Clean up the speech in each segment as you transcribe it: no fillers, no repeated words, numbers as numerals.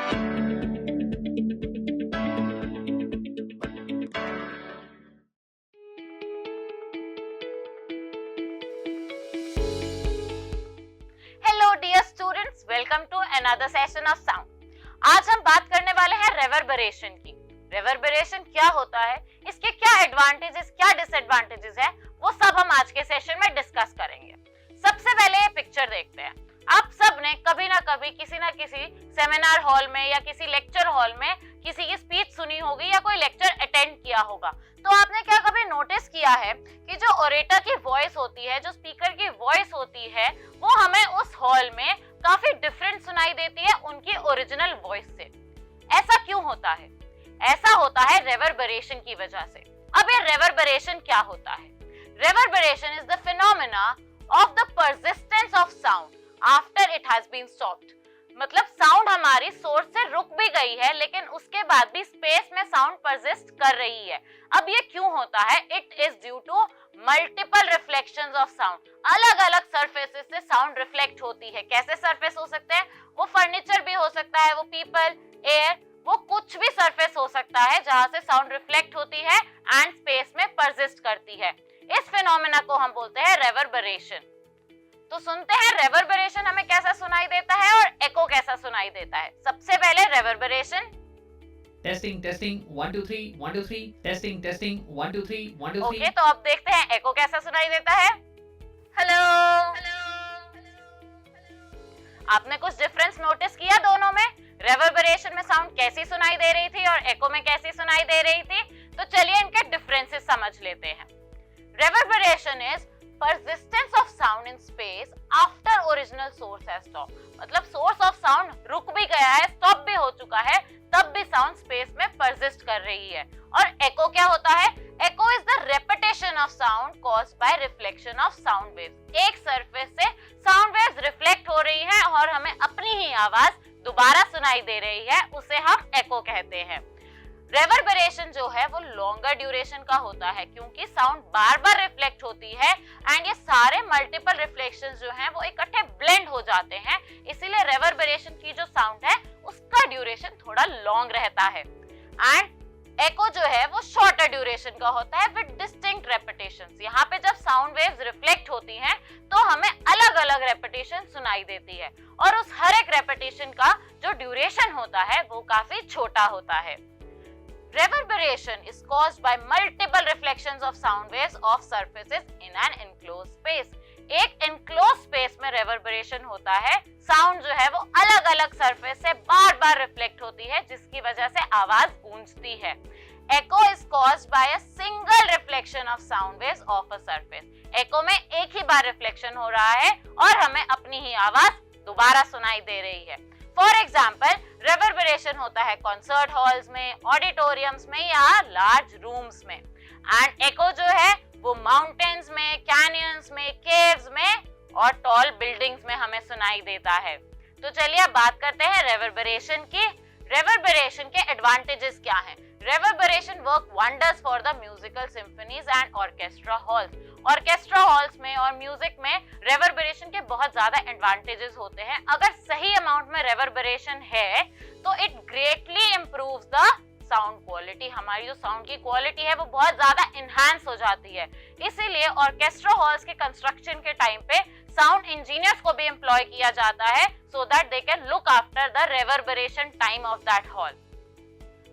Hello dear students, welcome to another session of sound. आज हम बात करने वाले हैं रेवर्बरेशन की। रेवर्बरेशन क्या होता है, इसके क्या एडवांटेजेस क्या डिसएडवांटेजेस है, वो सब हम आज के सेशन में डिस्कस करेंगे। सबसे पहले ये पिक्चर देखते हैं। आप सब ने कभी ना कभी किसी ना किसी सेमिनार हॉल में या किसी लेक्चर हॉल में किसी की स्पीच सुनी होगी या कोई लेक्चर अटेंड किया होगा। तो आपने क्या कभी नोटिस किया है कि जो ओरेटर की वॉइस होती है, जो स्पीकर की वॉइस होती है, वो हमें उस हॉल में काफी डिफरेंट सुनाई देती है उनकी ओरिजिनल वॉइस से। ऐसा क्यों होता है? ऐसा होता है रेवर्बरेशन की वजह से। अब ये रेवर्बरेशन क्या होता है? Reverberation is the phenomena of the persistence of sound after it has been stopped. मतलब साउंड हमारी सोर्स से रुक भी गई है, लेकिन उसके बाद भी स्पेस में साउंड परसिस्ट कर रही है। अब ये क्यों होता है? It is due to multiple reflections of sound. अलग अलग सरफेसेस से साउंड रिफ्लेक्ट होती है। कैसे सरफेस हो सकते हैं? वो फर्नीचर भी हो सकता है, वो पीपल, एयर, वो कुछ भी सरफेस हो सकता है जहां से साउंड रिफ्लेक्ट होती है एंड स्पेस में परसिस्ट करती है। इस फिनोमेना को हम बोलते हैं रेवर्बरेशन। तो सुनते हैं रेवर्बरेशन हमें कैसा सुनाई देता है और एको कैसा सुनाई देता है। सबसे पहले reverberation. Testing testing 1 2 3 1 2 3 testing testing 1 2 3 1 2 3। Okay, तो अब देखते हैं एको कैसा सुनाई देता है। हेलो। आपने कुछ डिफरेंस नोटिस किया दोनों में? रेवर्बरेशन में साउंड कैसी सुनाई दे रही थी और एको में कैसी सुनाई दे रही थी? तो चलिए इनके डिफरेंसेस समझ लेते हैं। रेवर्बरेशन is persistence of sound in space after original source has stopped। मतलब सोर्स ऑफ साउंड रुक भी गया है, स्टॉप भी हो चुका है, तब भी साउंड स्पेस में परसिस्ट कर रही है। और एको क्या होता है? Echo is the repetition of sound caused by reflection of sound waves. एक सरफेस से साउंड वेव्स रिफ्लेक्ट हो रही है और हमें अपनी ही आवाज दोबारा सुनाई दे रही है, उसे हम एको कहते हैं। रेवर्बरेशन जो है वो लॉन्गर ड्यूरेशन का होता है, क्योंकि साउंड बार बार रिफ्लेक्ट होती है एंड ये सारे मल्टीपल रिफ्लेक्शंस जो हैं वो इकट्ठे ब्लेंड हो जाते हैं। इसीलिए रेवर्बरेशन की जो साउंड है उसका ड्यूरेशन थोड़ा लॉन्ग रहता है। एंड एको जो है वो शॉर्टर ड्यूरेशन का होता है विद डिस्टिंक्ट रेपिटेशंस। यहाँ पे जब साउंड वेव्स रिफ्लेक्ट होती हैं तो हमें अलग अलग रेपिटेशन सुनाई देती है और उस हर एक रेपिटेशन का जो ड्यूरेशन होता है वो काफी छोटा होता है। Reverberation is caused by multiple reflections of sound waves off surfaces in an enclosed space। एक enclosed space में reverberation होता है। साउंड जो है वो अलग अलग सरफेस से बार बार रिफ्लेक्ट होती है, जिसकी वजह से आवाज गूंजती है। Echo is caused by a single reflection of sound waves off a surface। Echo में एक ही बार रिफ्लेक्शन हो रहा है और हमें अपनी ही आवाज दोबारा सुनाई दे रही है। फॉर एग्जाम्पल, रेवर्बरेशन होता है कॉन्सर्ट हॉल्स में, ऑडिटोरियम्स में या लार्ज रूम्स में। एंड एको जो है वो माउंटेन्स में, कैनियंस में, केव्स में और टॉल बिल्डिंग्स में हमें सुनाई देता है। तो चलिए अब बात करते हैं रेवर्बरेशन की। रेवर्बरेशन के एडवांटेजेस क्या हैं? Reverberation work wonders for the musical symphonies and orchestra halls. Orchestra halls में और म्यूजिक में रेवर्बरेशन के बहुत ज्यादा एडवांटेजेस होते हैं। अगर सही अमाउंट में रेवर्बरेशन है तो it greatly improves the sound quality. हमारी जो साउंड की क्वालिटी है वो बहुत ज्यादा इनहैंस हो जाती है। इसीलिए ऑर्केस्ट्रा हॉल्स के कंस्ट्रक्शन के टाइम पे साउंड इंजीनियर्स को भी एम्प्लॉय किया जाता है so that they can look after the reverberation time of that hall.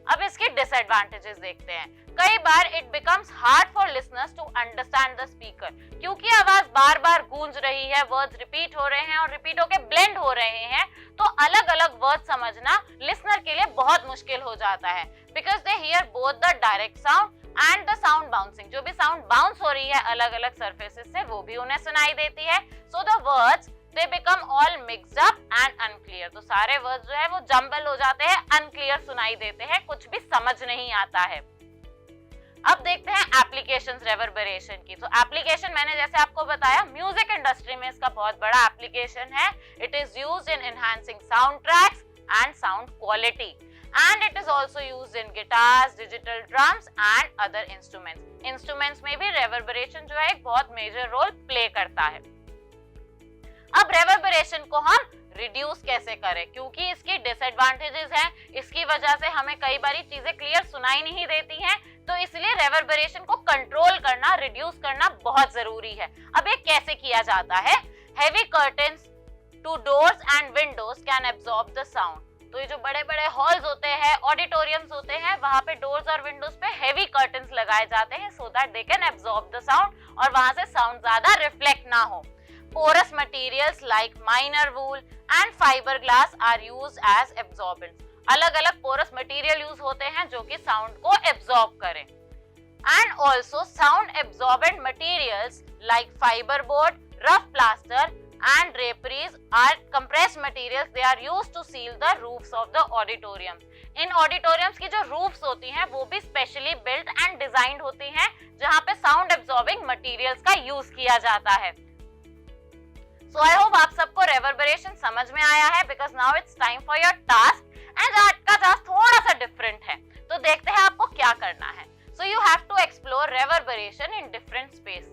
अब इसके डिसएडवांटेजेस देखते हैं। कई बार it becomes hard for listeners to understand the speaker. क्योंकि आवाज बार बार गूंज रही है, वर्ड्स रिपीट हो रहे हैं और रिपीट होके ब्लेंड हो रहे हैं, तो अलग अलग वर्ड समझना लिसनर के लिए बहुत मुश्किल हो जाता है। Because they hear both the direct sound and the sound bouncing. जो भी साउंड बाउंस हो रही है अलग अलग सरफेसेस से, वो भी उन्हें सुनाई देती है। So the words they become all mixed up and unclear। तो सारे वर्ड्स जो है वो जंबल हो जाते हैं, अनक्लियर सुनाई देते हैं, कुछ भी समझ नहीं आता है। अब देखते हैं एप्लीकेशंस रेवर्बरेशन की। तो एप्लीकेशन मैंने जैसे आपको बताया, म्यूजिक इंडस्ट्री में इसका बहुत बड़ा एप्लीकेशन है। It is used in enhancing sound tracks and sound quality and it is also used in guitars, digital drums and other instruments. Instruments में भी रेवर्बरेशन जो है एक बहुत मेजर रोल प्ले करता है। अब रेवर्बरेशन को हम रिड्यूस कैसे करें, क्योंकि इसकी डिसएडवांटेजेस हैं, इसकी वजह से हमें कई बारी चीजें क्लियर सुनाई नहीं देती हैं, तो इसलिए रेवर्बरेशन को कंट्रोल करना, रिड्यूस करना बहुत जरूरी है। अब ये कैसे किया जाता है? Heavy curtains to doors and Windows can absorb the sound. तो ये जो बड़े बड़े हॉल्स होते हैं, ऑडिटोरियम्स होते हैं, वहां पे डोर्स और विंडोज पे हेवी कर्टन्स लगाए जाते हैं so that they can absorb the sound और वहां से साउंड ज्यादा रिफ्लेक्ट ना हो। Porous materials like mineral wool and fibre glass are used as absorbents. अलग अलग पोरस मटेरियल यूज होते हैं जो कि साउंड को एब्जॉर्ब करें। And also sound absorbent materials like fibre board, rough plaster and draperies are compressed materials. They are used to seal the roofs of the auditoriums. In auditoriums की जो roofs होती हैं वो भी specially built and designed होती हैं जहाँ पे sound absorbing materials का use किया जाता है। So I hope आप सबको reverberation समझ में आया है, because now it's time for your task and आज का task थोड़ा सा different है, तो देखते हैं आपको क्या करना है। So you have to explore reverberation in different spaces.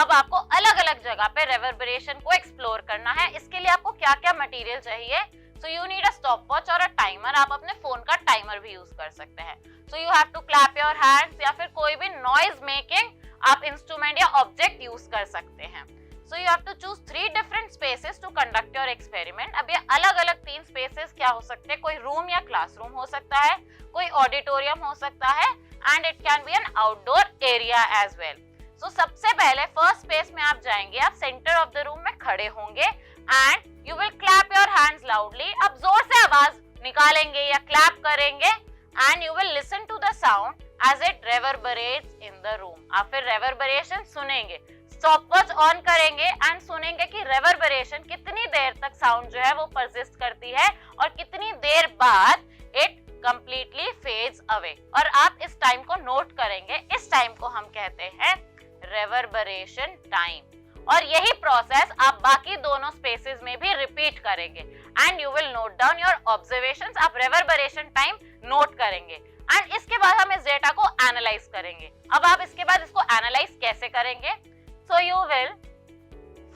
अब आपको अलग अलग जगह पे रेवर्बरेशन को एक्सप्लोर करना है। इसके लिए आपको क्या क्या मटेरियल चाहिए? So you need a stopwatch और अ टाइमर। आप अपने फोन का टाइमर भी यूज कर सकते हैं। So you have to clap your hands या फिर कोई भी नॉइज मेकिंग आप इंस्ट्रूमेंट या ऑब्जेक्ट यूज कर सकते हैं। So you have to choose 3 different spaces to conduct your experiment. अब ये अलग अलग 3 स्पेसेस क्या हो सकते हैं? कोई रूम या क्लासरूम हो सकता है, कोई ऑडिटोरियम हो सकता है, and it can be an outdoor area as well. तो सबसे पहले फर्स्ट स्पेस में आप जाएंगे, आप सेंटर ऑफ द रूम में खड़े होंगे and you will clap your hands loudly. आप जोर से आवाज निकालेंगे या क्लैप करेंगे and you will listen to the sound as it reverberates in the room. आप फिर रेवर्बरेशन सुनेंगे, स्टॉपवॉच ऑन करेंगे एंड सुनेंगे कि रेवर्बरेशन कितनी देर तक साउंड जो है वो परसिस्ट करती है और कितनी देर बाद इट कंप्लीटली फेड्स अवे। और आप इस टाइम को नोट करेंगे, इस टाइम को हम कहते हैं रेवर्बरेशन टाइम। और यही प्रोसेस आप बाकी दोनों स्पेसेस में भी रिपीट करेंगे and you will note down your observations. आप रेवर्बरेशन टाइम नोट करेंगे एंड इसके बाद हम इस डेटा को एनालाइज करेंगे। अब आप इसके बाद इसको एनालाइज कैसे करेंगे? So you will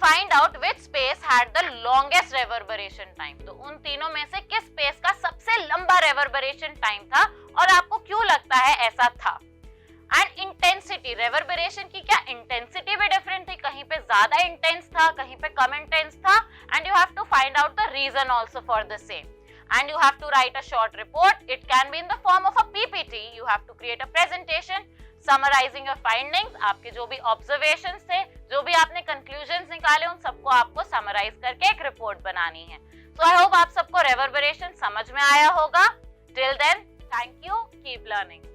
find out which space had the longest reverberation time. तो उन तीनों में से किस स्पेस का सबसे लंबा रेवर्बरेशन टाइम था और आपको क्यों लगता है ऐसा था। एंड इंटेंसिटी, रेवर्बरेशन की क्या इंटेंसिटी भी डिफरेंट थी, कहीं पे ज्यादा इंटेंस था, कहीं पे कम इंटेंस था, and you have to find out the reason also for the same. And you have to write a short report. It can be in the form of a PPT. You have to create a presentation summarising your findings. आपके जो भी observations थे, जो भी आपने conclusions निकाले, उन सबको आपको समराइज करके एक रिपोर्ट बनानी है। सो आई होप आप सबको रेवर्बरेशन समझ में आया होगा। Till then, thank you, keep learning.